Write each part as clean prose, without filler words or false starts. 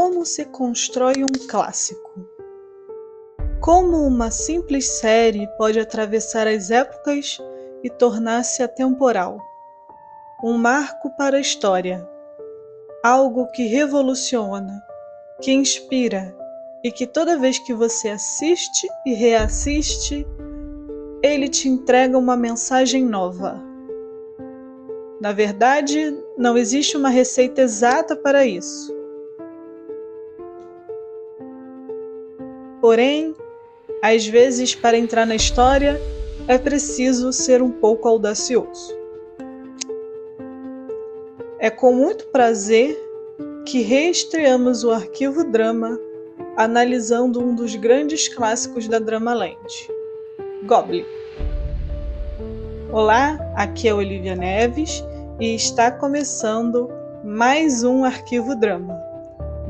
Como se constrói um clássico? Como uma simples série pode atravessar as épocas e tornar-se atemporal? Um marco para a história, algo que revoluciona, que inspira e que toda vez que você assiste e reassiste, ele te entrega uma mensagem nova. Na verdade, não existe uma receita exata para isso. Porém, às vezes, para entrar na história, é preciso ser um pouco audacioso. É com muito prazer que reestreamos o Arquivo Drama, analisando um dos grandes clássicos da Dramaland, Goblin. Olá, aqui é Olivia Neves e está começando mais um Arquivo Drama,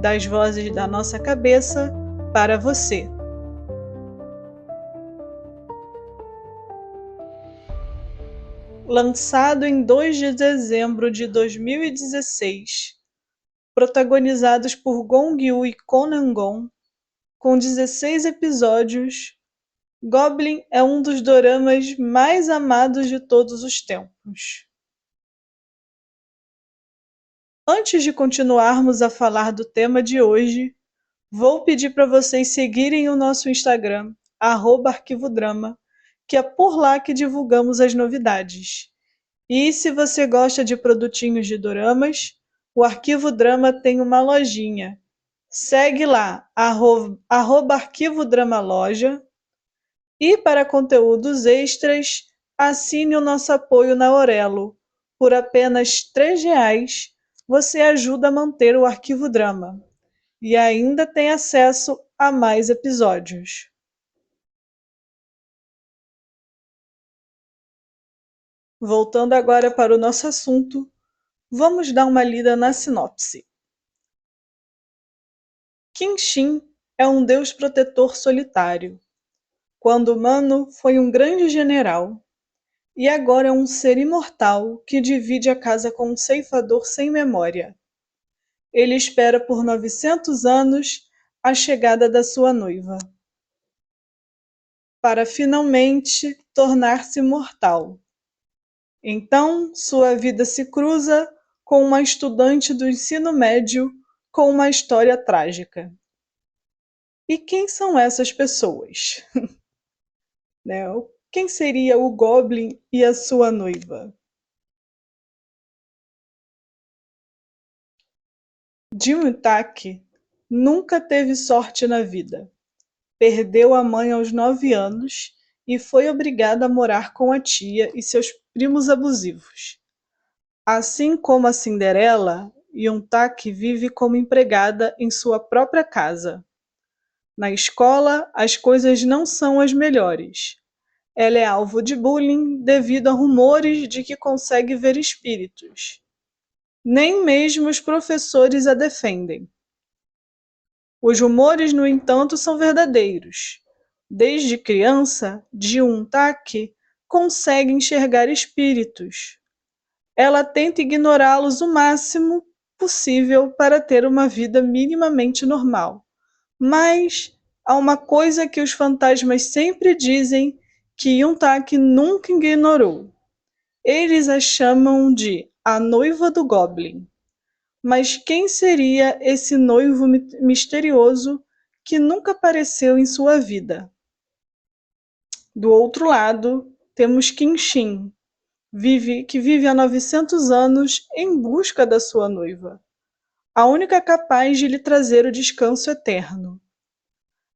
das vozes da nossa cabeça para você. Lançado em 2 de dezembro de 2016, protagonizados por Gong Yoo e Kwon Eun-gon, com 16 episódios, Goblin é um dos doramas mais amados de todos os tempos. Antes de continuarmos a falar do tema de hoje, vou pedir para vocês seguirem o nosso Instagram, @arquivodrama, que é por lá que divulgamos as novidades. E se você gosta de produtinhos de doramas, o Arquivo Drama tem uma lojinha. Segue lá, @arquivodramaloja. E para conteúdos extras, assine o nosso apoio na Aurelo. Por apenas R$ 3, você ajuda a manter o Arquivo Drama. E ainda tem acesso a mais episódios. Voltando agora para o nosso assunto, vamos dar uma lida na sinopse. Kenshin é um deus protetor solitário. Quando humano, foi um grande general. E agora é um ser imortal que divide a casa com um ceifador sem memória. Ele espera por 900 anos a chegada da sua noiva, para finalmente tornar-se mortal. Então, sua vida se cruza com uma estudante do ensino médio com uma história trágica. E quem são essas pessoas? Né? Quem seria o Goblin e a sua noiva? Jin-tak nunca teve sorte na vida. Perdeu a mãe aos 9 anos e foi obrigada a morar com a tia e seus primos abusivos. Assim como a Cinderela, Jin-tak vive como empregada em sua própria casa. Na escola, as coisas não são as melhores. Ela é alvo de bullying devido a rumores de que consegue ver espíritos. Nem mesmo os professores a defendem. Os rumores, no entanto, são verdadeiros. Desde criança, Jin-tak consegue enxergar espíritos. Ela tenta ignorá-los o máximo possível para ter uma vida minimamente normal. Mas há uma coisa que os fantasmas sempre dizem que Jin-tak nunca ignorou. Eles a chamam de a noiva do Goblin. Mas quem seria esse noivo misterioso que nunca apareceu em sua vida? Do outro lado, temos Kenshin, que vive há 900 anos em busca da sua noiva, a única capaz de lhe trazer o descanso eterno.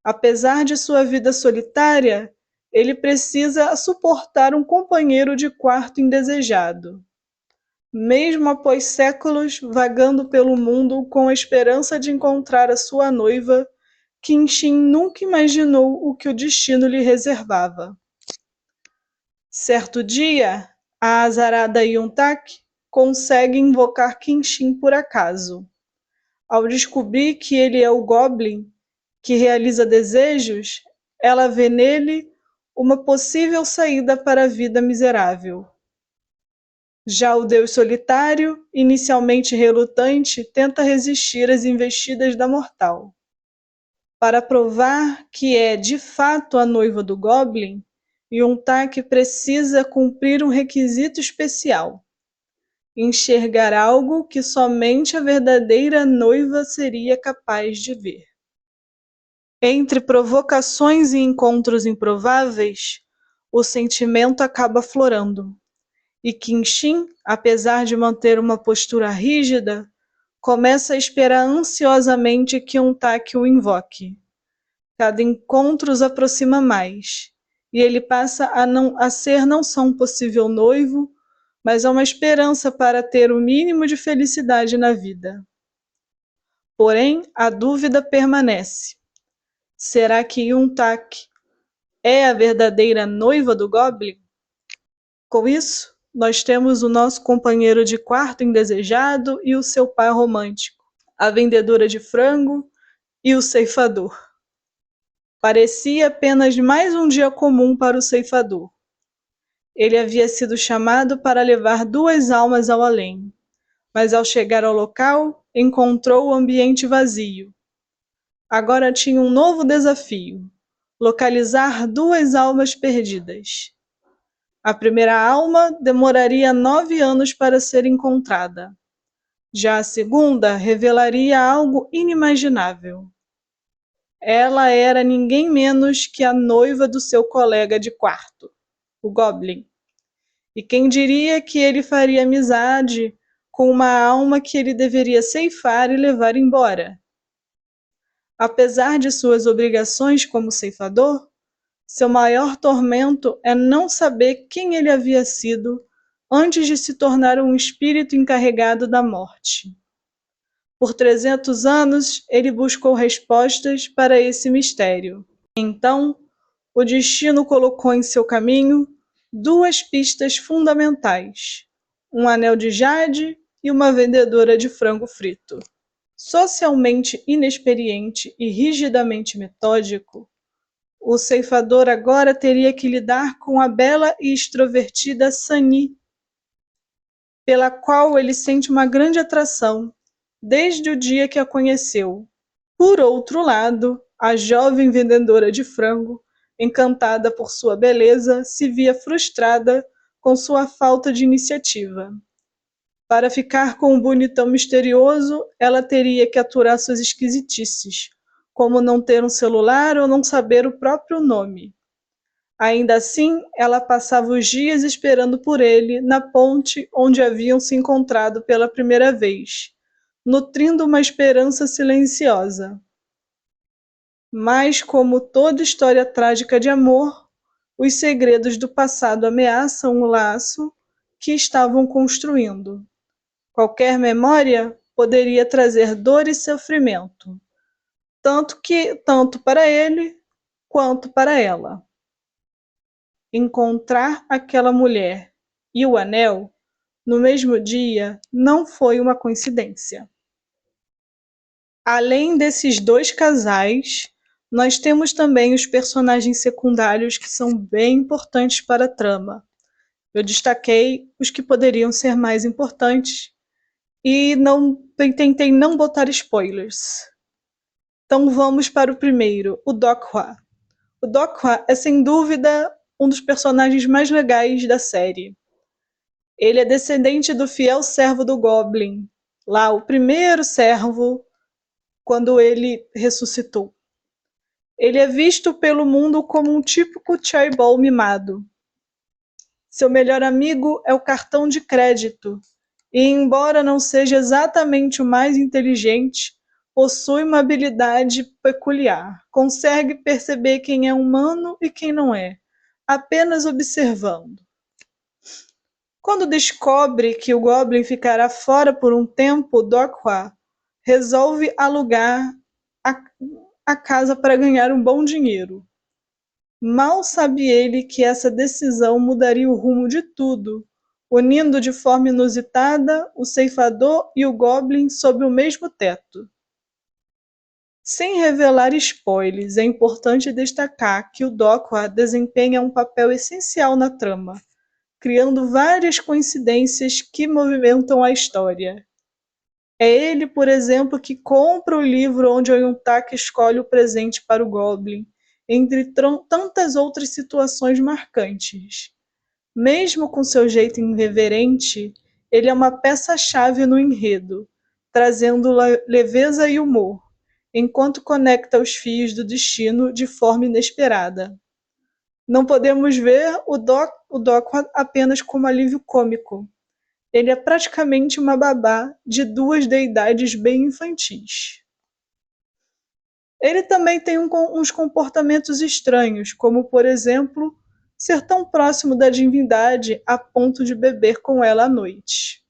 Apesar de sua vida solitária, ele precisa suportar um companheiro de quarto indesejado. Mesmo após séculos vagando pelo mundo com a esperança de encontrar a sua noiva, Kenshin nunca imaginou o que o destino lhe reservava. Certo dia, a azarada Jin-tak consegue invocar Kenshin por acaso. Ao descobrir que ele é o Goblin que realiza desejos, ela vê nele uma possível saída para a vida miserável. Já o Deus solitário, inicialmente relutante, tenta resistir às investidas da mortal. Para provar que é de fato a noiva do Goblin, Yuntak precisa cumprir um requisito especial: enxergar algo que somente a verdadeira noiva seria capaz de ver. Entre provocações e encontros improváveis, o sentimento acaba aflorando, e Kenshin, apesar de manter uma postura rígida, começa a esperar ansiosamente que Yuntak o invoque. Cada encontro os aproxima mais, e ele passa a ser não só um possível noivo, mas é uma esperança para ter o mínimo de felicidade na vida. Porém, a dúvida permanece. Será que Yuntak é a verdadeira noiva do Goblin? Com isso, nós temos o nosso companheiro de quarto indesejado e o seu par romântico, a vendedora de frango e o ceifador. Parecia apenas mais um dia comum para o ceifador. Ele havia sido chamado para levar 2 almas ao além, mas ao chegar ao local, encontrou o ambiente vazio. Agora tinha um novo desafio: localizar 2 almas perdidas. A primeira alma demoraria 9 anos para ser encontrada. Já a segunda revelaria algo inimaginável. Ela era ninguém menos que a noiva do seu colega de quarto, o Goblin. E quem diria que ele faria amizade com uma alma que ele deveria ceifar e levar embora? Apesar de suas obrigações como ceifador, seu maior tormento é não saber quem ele havia sido antes de se tornar um espírito encarregado da morte. Por 300 anos, ele buscou respostas para esse mistério. Então, o destino colocou em seu caminho 2 pistas fundamentais: um anel de jade e uma vendedora de frango frito. Socialmente inexperiente e rigidamente metódico, o ceifador agora teria que lidar com a bela e extrovertida Sunny, pela qual ele sente uma grande atração desde o dia que a conheceu. Por outro lado, a jovem vendedora de frango, encantada por sua beleza, se via frustrada com sua falta de iniciativa. Para ficar com o bonitão misterioso, ela teria que aturar suas esquisitices, como não ter um celular ou não saber o próprio nome. Ainda assim, ela passava os dias esperando por ele na ponte onde haviam se encontrado pela primeira vez, nutrindo uma esperança silenciosa. Mas, como toda história trágica de amor, os segredos do passado ameaçam o laço que estavam construindo. Qualquer memória poderia trazer dor e sofrimento, tanto para ele quanto para ela. Encontrar aquela mulher e o anel no mesmo dia não foi uma coincidência. Além desses 2 casais, nós temos também os personagens secundários que são bem importantes para a trama. Eu destaquei os que poderiam ser mais importantes e tentei não botar spoilers. Então vamos para o primeiro, o Dokwa. O Dokwa é sem dúvida um dos personagens mais legais da série. Ele é descendente do fiel servo do Goblin, lá o primeiro servo quando ele ressuscitou. Ele é visto pelo mundo como um típico chaebol mimado. Seu melhor amigo é o cartão de crédito, e embora não seja exatamente o mais inteligente, possui uma habilidade peculiar. Consegue perceber quem é humano e quem não é, apenas observando. Quando descobre que o Goblin ficará fora por um tempo, Dokwa resolve alugar a, a casa para ganhar um bom dinheiro. Mal sabe ele que essa decisão mudaria o rumo de tudo, unindo de forma inusitada o ceifador e o Goblin sob o mesmo teto. Sem revelar spoilers, é importante destacar que o Dokwa desempenha um papel essencial na trama, criando várias coincidências que movimentam a história. É ele, por exemplo, que compra o livro onde o Yuntaka escolhe o presente para o Goblin, entre tantas outras situações marcantes. Mesmo com seu jeito irreverente, ele é uma peça-chave no enredo, trazendo leveza e humor, enquanto conecta os fios do destino de forma inesperada. Não podemos ver o Doc apenas como alívio cômico. Ele é praticamente uma babá de duas deidades bem infantis. Ele também tem uns comportamentos estranhos, como, por exemplo, ser tão próximo da divindade a ponto de beber com ela à noite.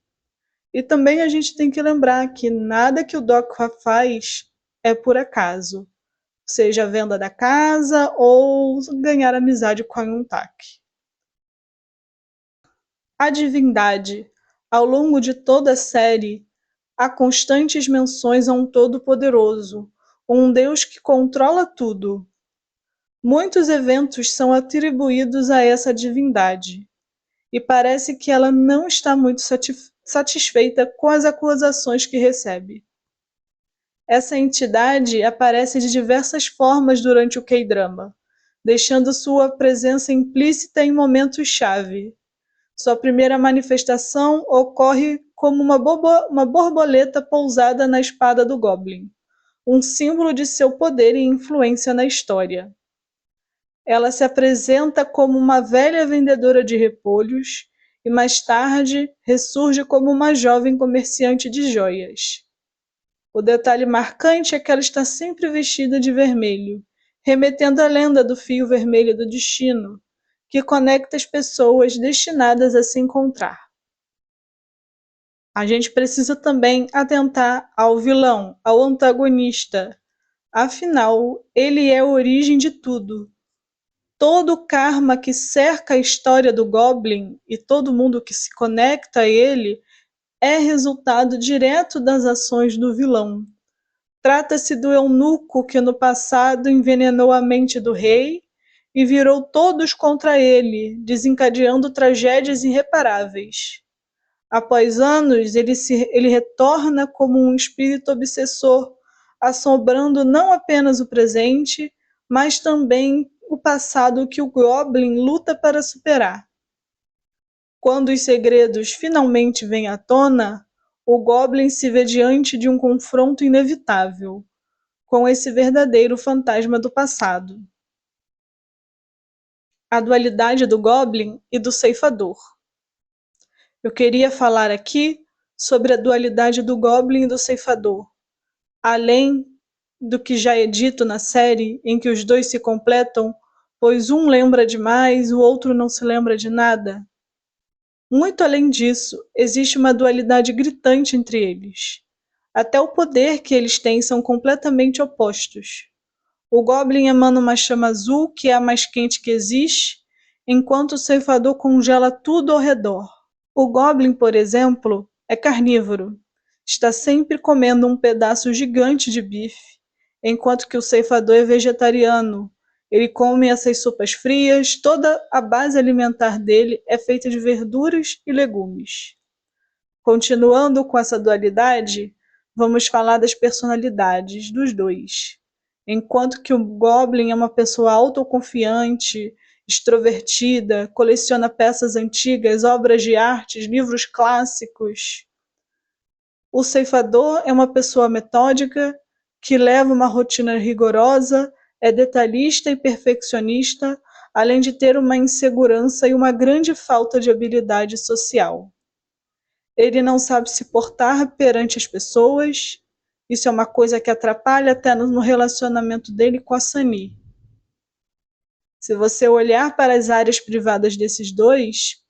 E também a gente tem que lembrar que nada que o Doc faz é por acaso, seja a venda da casa ou ganhar amizade com a Yuntaki. A divindade. Ao longo de toda a série, há constantes menções a um todo-poderoso, um Deus que controla tudo. Muitos eventos são atribuídos a essa divindade, e parece que ela não está muito satisfeita com as acusações que recebe. Essa entidade aparece de diversas formas durante o K-drama, deixando sua presença implícita em momentos-chave. Sua primeira manifestação ocorre como uma borboleta pousada na espada do Goblin, um símbolo de seu poder e influência na história. Ela se apresenta como uma velha vendedora de repolhos e mais tarde ressurge como uma jovem comerciante de joias. O detalhe marcante é que ela está sempre vestida de vermelho, remetendo à lenda do fio vermelho do destino, que conecta as pessoas destinadas a se encontrar. A gente precisa também atentar ao vilão, ao antagonista. Afinal, ele é a origem de tudo. Todo o karma que cerca a história do Goblin e todo mundo que se conecta a ele é resultado direto das ações do vilão. Trata-se do eunuco que no passado envenenou a mente do rei e virou todos contra ele, desencadeando tragédias irreparáveis. Após anos, ele retorna como um espírito obsessor, assombrando não apenas o presente, mas também o passado que o Goblin luta para superar. Quando os segredos finalmente vêm à tona, o Goblin se vê diante de um confronto inevitável com esse verdadeiro fantasma do passado. A dualidade do Goblin e do Ceifador. Eu queria falar aqui sobre a dualidade do Goblin e do Ceifador, além do que já é dito na série, em que os dois se completam, pois um lembra demais, o outro não se lembra de nada. Muito além disso, existe uma dualidade gritante entre eles. Até o poder que eles têm são completamente opostos. O Goblin emana uma chama azul, que é a mais quente que existe, enquanto o Ceifador congela tudo ao redor. O Goblin, por exemplo, é carnívoro. Está sempre comendo um pedaço gigante de bife, enquanto que o Ceifador é vegetariano. Ele come essas sopas frias, toda a base alimentar dele é feita de verduras e legumes. Continuando com essa dualidade, vamos falar das personalidades dos dois. Enquanto que o Goblin é uma pessoa autoconfiante, extrovertida, coleciona peças antigas, obras de arte, livros clássicos. O Ceifador é uma pessoa metódica, que leva uma rotina rigorosa, é detalhista e perfeccionista, além de ter uma insegurança e uma grande falta de habilidade social. Ele não sabe se portar perante as pessoas. Isso é uma coisa que atrapalha até no relacionamento dele com a Sunny. Se você olhar para as áreas privadas desses dois,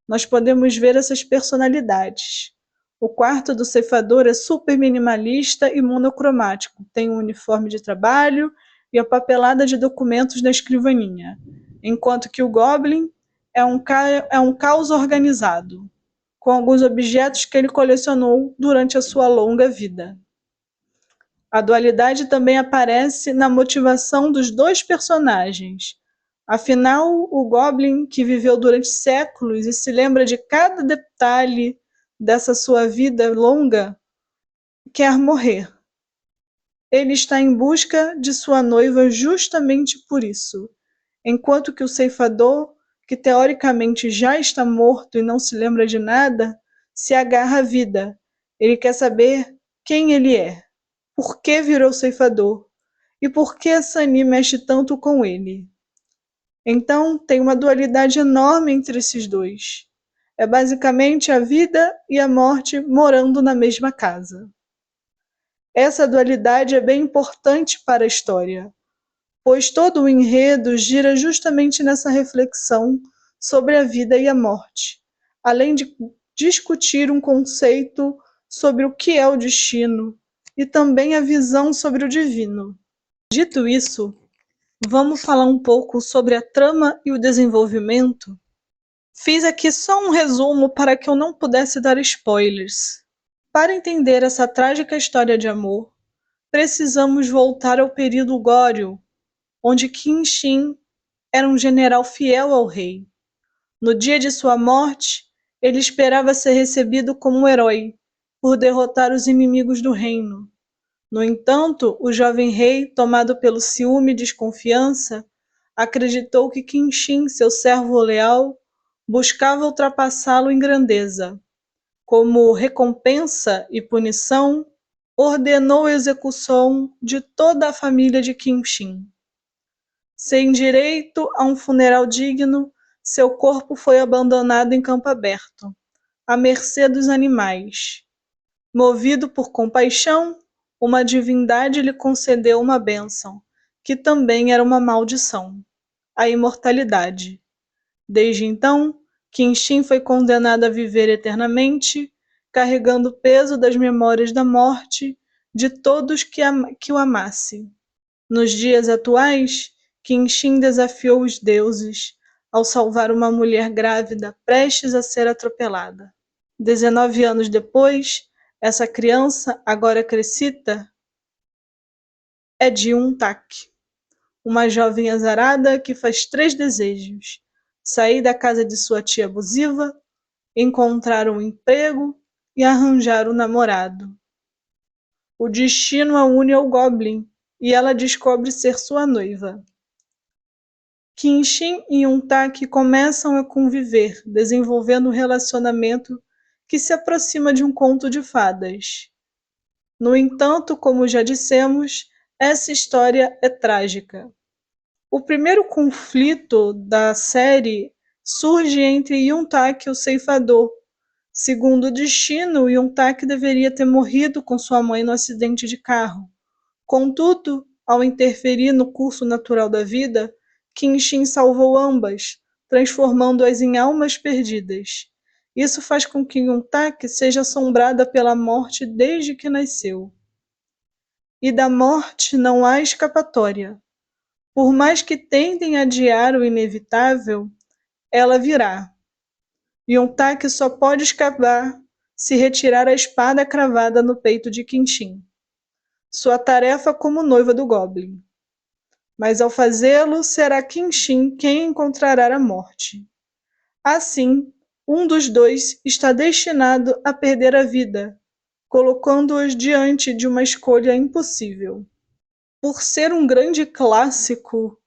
nós podemos ver essas personalidades. O quarto do Ceifador é super minimalista e monocromático. Tem um uniforme de trabalho e a papelada de documentos na escrivaninha. Enquanto que o Goblin é um caos organizado, com alguns objetos que ele colecionou durante a sua longa vida. A dualidade também aparece na motivação dos dois personagens. Afinal, o Goblin, que viveu durante séculos e se lembra de cada detalhe dessa sua vida longa, quer morrer. Ele está em busca de sua noiva justamente por isso, enquanto que o ceifador, que teoricamente já está morto e não se lembra de nada, se agarra à vida. Ele quer saber quem ele é, por que virou ceifador e por que Sunny mexe tanto com ele. Então, tem uma dualidade enorme entre esses dois. É basicamente a vida e a morte morando na mesma casa. Essa dualidade é bem importante para a história, pois todo o enredo gira justamente nessa reflexão sobre a vida e a morte, além de discutir um conceito sobre o que é o destino e também a visão sobre o divino. Dito isso, vamos falar um pouco sobre a trama e o desenvolvimento. Fiz aqui só um resumo para que eu não pudesse dar spoilers. Para entender essa trágica história de amor, precisamos voltar ao período Goryeo, onde Qin Shi era um general fiel ao rei. No dia de sua morte, ele esperava ser recebido como um herói, por derrotar os inimigos do reino. No entanto, o jovem rei, tomado pelo ciúme e desconfiança, acreditou que Qin Shi, seu servo leal, buscava ultrapassá-lo em grandeza. Como recompensa e punição, ordenou a execução de toda a família de Qin Shi. Sem direito a um funeral digno, seu corpo foi abandonado em campo aberto, à mercê dos animais. Movido por compaixão, uma divindade lhe concedeu uma bênção, que também era uma maldição: a imortalidade. Desde então, Qin Shi foi condenado a viver eternamente, carregando o peso das memórias da morte de todos que o amassem. Nos dias atuais, Qin Shi desafiou os deuses ao salvar uma mulher grávida prestes a ser atropelada. 19 anos depois, essa criança, agora crescida, é Ji-un-tak, uma jovem azarada que faz 3 desejos: sair da casa de sua tia abusiva, encontrar um emprego e arranjar um namorado. O destino a une ao Goblin e ela descobre ser sua noiva. Qin Shi e Yun-tak começam a conviver, desenvolvendo um relacionamento que se aproxima de um conto de fadas. No entanto, como já dissemos, essa história é trágica. O primeiro conflito da série surge entre Yun-tak e o ceifador. Segundo o destino, Yun-tak deveria ter morrido com sua mãe no acidente de carro. Contudo, ao interferir no curso natural da vida, Qin Shi salvou ambas, transformando-as em almas perdidas. Isso faz com que Yun-tak seja assombrada pela morte desde que nasceu. E da morte não há escapatória. Por mais que tentem adiar o inevitável, ela virá. Yun-tak só pode escapar se retirar a espada cravada no peito de Qin Shi, sua tarefa como noiva do Goblin. Mas ao fazê-lo, será Qin Shi quem encontrará a morte. Assim, um dos dois está destinado a perder a vida, colocando-os diante de uma escolha impossível. Por ser um grande clássico,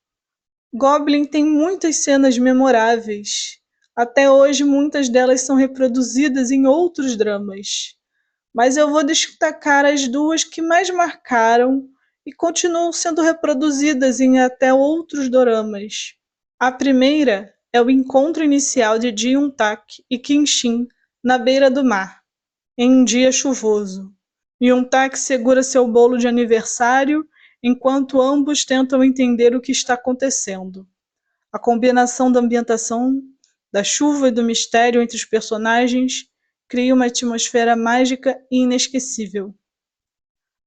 Goblin tem muitas cenas memoráveis. Até hoje, muitas delas são reproduzidas em outros dramas. Mas eu vou destacar as 2 que mais marcaram e continuam sendo reproduzidas em até outros doramas. A primeira é o encontro inicial de Ji-un-tak e Qin Shi na beira do mar, em um dia chuvoso. Yun-tak segura seu bolo de aniversário enquanto ambos tentam entender o que está acontecendo. A combinação da ambientação, da chuva e do mistério entre os personagens cria uma atmosfera mágica e inesquecível.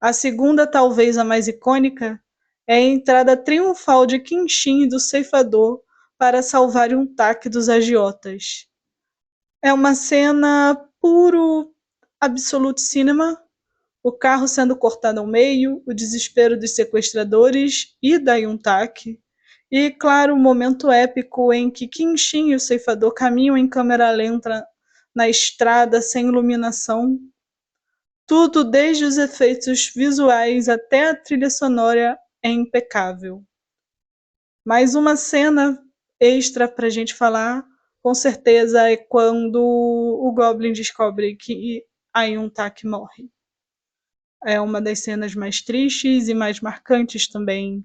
A segunda, talvez a mais icônica, é a entrada triunfal de Qin Shi e do ceifador para salvar Yun-tak dos agiotas. É uma cena puro absolute cinema, o carro sendo cortado ao meio, o desespero dos sequestradores e da Yun-tak, E, claro, o momento épico em que Kenshin e o ceifador caminham em câmera lenta na estrada sem iluminação. Tudo, desde os efeitos visuais até a trilha sonora, é impecável. Mais uma cena extra pra gente falar, com certeza, é quando o Goblin descobre que Ayuntaki morre. É uma das cenas mais tristes e mais marcantes também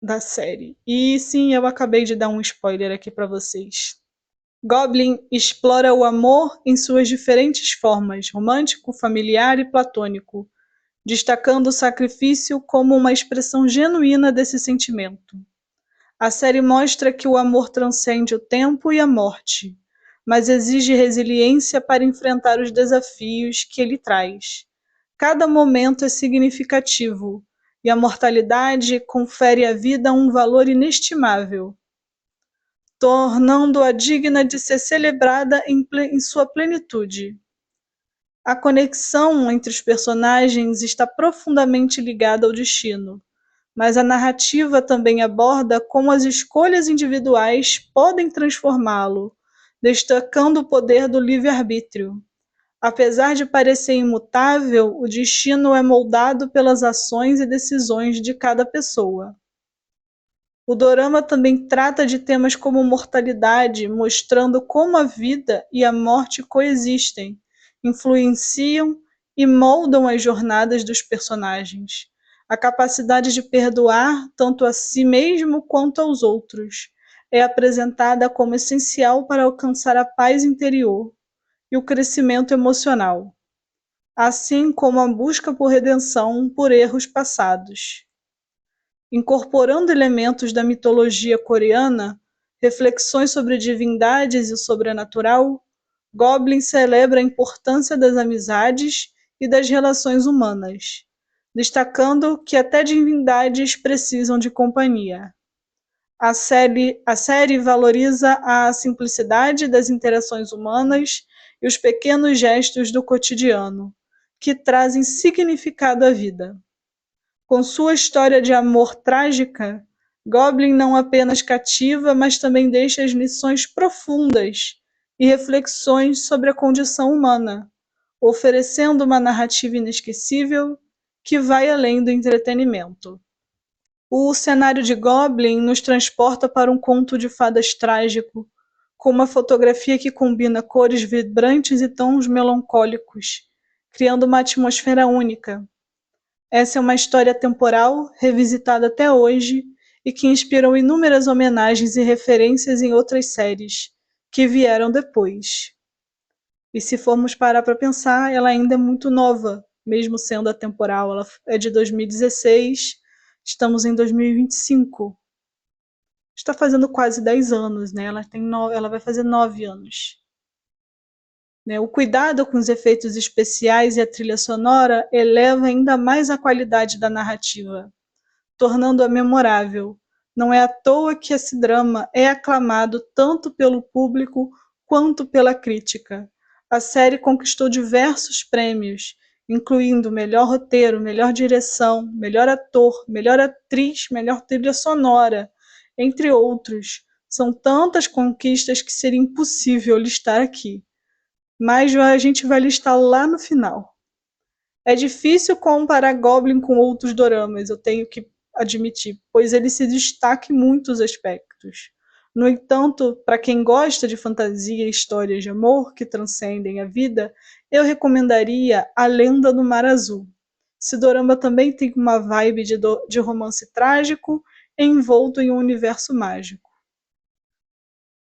da série. E sim, eu acabei de dar um spoiler aqui pra vocês. Goblin explora o amor em suas diferentes formas, romântico, familiar e platônico, destacando o sacrifício como uma expressão genuína desse sentimento. A série mostra que o amor transcende o tempo e a morte, mas exige resiliência para enfrentar os desafios que ele traz. Cada momento é significativo, e a mortalidade confere à vida um valor inestimável, tornando-a digna de ser celebrada em sua plenitude. A conexão entre os personagens está profundamente ligada ao destino, mas a narrativa também aborda como as escolhas individuais podem transformá-lo, destacando o poder do livre-arbítrio. Apesar de parecer imutável, o destino é moldado pelas ações e decisões de cada pessoa. O dorama também trata de temas como mortalidade, mostrando como a vida e a morte coexistem, influenciam e moldam as jornadas dos personagens. A capacidade de perdoar tanto a si mesmo quanto aos outros é apresentada como essencial para alcançar a paz interior e o crescimento emocional, assim como a busca por redenção por erros passados. Incorporando elementos da mitologia coreana, reflexões sobre divindades e o sobrenatural, Goblin celebra a importância das amizades e das relações humanas, destacando que até divindades precisam de companhia. A série valoriza a simplicidade das interações humanas e os pequenos gestos do cotidiano, que trazem significado à vida. Com sua história de amor trágica, Goblin não apenas cativa, mas também deixa as lições profundas e reflexões sobre a condição humana, oferecendo uma narrativa inesquecível que vai além do entretenimento. O cenário de Goblin nos transporta para um conto de fadas trágico, com uma fotografia que combina cores vibrantes e tons melancólicos, criando uma atmosfera única. Essa é uma história atemporal, revisitada até hoje, e que inspirou inúmeras homenagens e referências em outras séries, que vieram depois. E se formos parar para pensar, ela ainda é muito nova, mesmo sendo atemporal. Ela é de 2016, estamos em 2025. Está fazendo quase 10 anos, né? Ela vai fazer 9 anos. Né? O cuidado com os efeitos especiais e a trilha sonora eleva ainda mais a qualidade da narrativa, tornando-a memorável. Não é à toa que esse drama é aclamado tanto pelo público quanto pela crítica. A série conquistou diversos prêmios, incluindo melhor roteiro, melhor direção, melhor ator, melhor atriz, melhor trilha sonora, entre outros. São tantas conquistas que seria impossível listar aqui, mas a gente vai listar lá no final. É difícil comparar Goblin com outros doramas, eu tenho que admitir, pois ele se destaca em muitos aspectos. No entanto, para quem gosta de fantasia e histórias de amor que transcendem a vida, eu recomendaria A Lenda do Mar Azul. Esse dorama também tem uma vibe de romance trágico envolto em um universo mágico.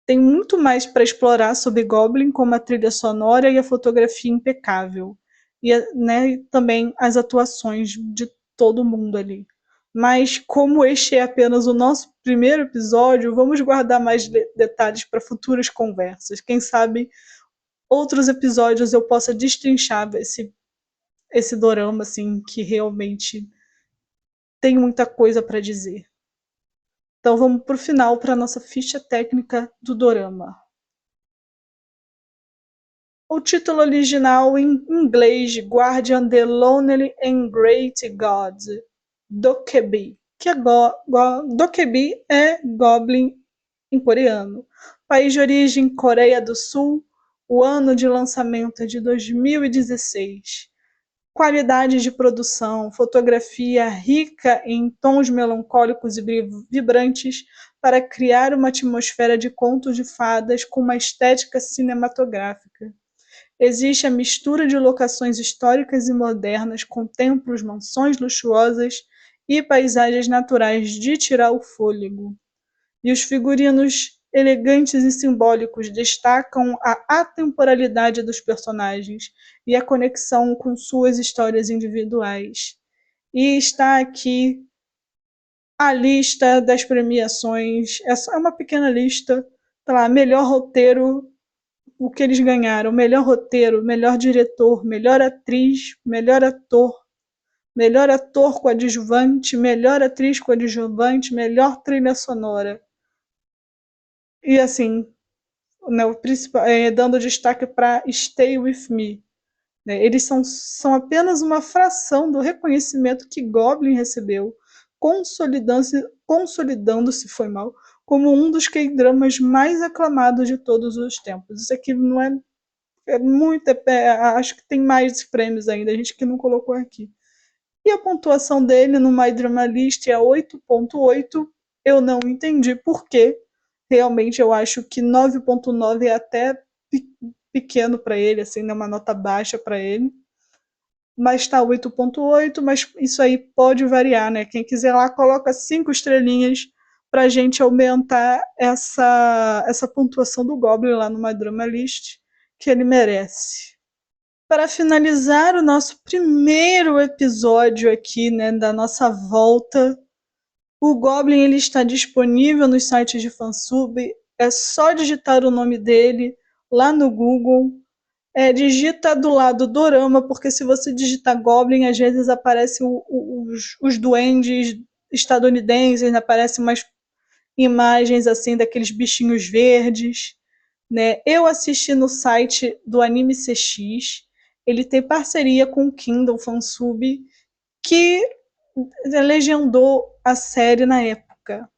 Tem muito mais para explorar sobre Goblin, como a trilha sonora e a fotografia impecável. E né, também as atuações de todo mundo ali. Mas como este é apenas o nosso primeiro episódio, vamos guardar mais detalhes para futuras conversas. Quem sabe outros episódios eu possa destrinchar esse dorama assim, que realmente tem muita coisa para dizer. Então vamos para o final, para a nossa ficha técnica do dorama. O título original em inglês, Guardian the Lonely and Great God, Dokkaebi. que é Dokkaebi é Goblin em coreano. País de origem, Coreia do Sul. O ano de lançamento é de 2016. Qualidade de produção, fotografia rica em tons melancólicos e vibrantes para criar uma atmosfera de conto de fadas com uma estética cinematográfica. Existe a mistura de locações históricas e modernas, com templos, mansões luxuosas e paisagens naturais de tirar o fôlego. E os figurinos elegantes e simbólicos destacam a atemporalidade dos personagens e a conexão com suas histórias individuais. E está aqui a lista das premiações, é uma pequena lista, tá lá, melhor roteiro, o que eles ganharam: melhor roteiro, melhor diretor, melhor ator coadjuvante, melhor atriz coadjuvante, melhor trilha sonora. E assim, né, o principal, dando destaque para Stay With Me. Né, eles são apenas uma fração do reconhecimento que Goblin recebeu, consolidando-se foi mal, como um dos K-dramas mais aclamados de todos os tempos. Isso aqui não é muito, acho que tem mais prêmios ainda, a gente que não colocou aqui. E a pontuação dele no My Drama List é 8.8. Eu não entendi por quê. Realmente eu acho que 9.9 é até pequeno para ele, assim, né, uma nota baixa para ele. Mas está 8.8, mas isso aí pode variar, né? Quem quiser lá, coloca 5 estrelinhas para a gente aumentar essa pontuação do Goblin lá no My Drama List, que ele merece. Para finalizar o nosso primeiro episódio aqui, né, da nossa volta, o Goblin ele está disponível nos sites de fansub. É só digitar o nome dele lá no Google. Digita do lado Dorama, porque se você digitar Goblin, às vezes aparecem os duendes estadunidenses, aparecem umas imagens assim daqueles bichinhos verdes. Né? Eu assisti no site do Anime CX, ele tem parceria com o Kindle Fansub, que legendou a série na época.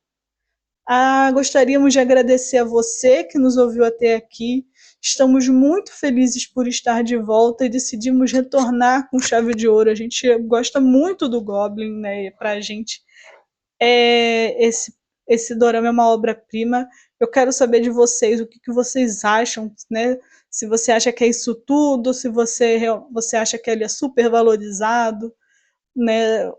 Gostaríamos de agradecer a você que nos ouviu até aqui. Estamos muito felizes por estar de volta e decidimos retornar com chave de ouro. A gente gosta muito do Goblin, né? Para a gente esse dorama é uma obra-prima. Eu quero saber de vocês o que vocês acham, né? Se você acha que é isso tudo, se você acha que ele é super valorizado, né?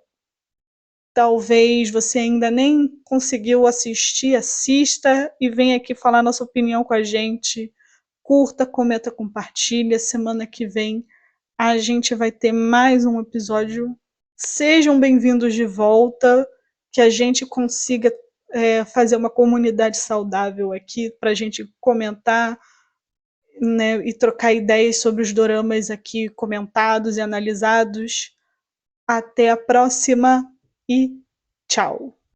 Talvez você ainda nem conseguiu assistir, assista e venha aqui falar nossa opinião com a gente. Curta, comenta, compartilha. Semana que vem a gente vai ter mais um episódio. Sejam bem-vindos de volta, que a gente consiga fazer uma comunidade saudável aqui para a gente comentar, né, e trocar ideias sobre os doramas aqui comentados e analisados. Até a próxima e tchau!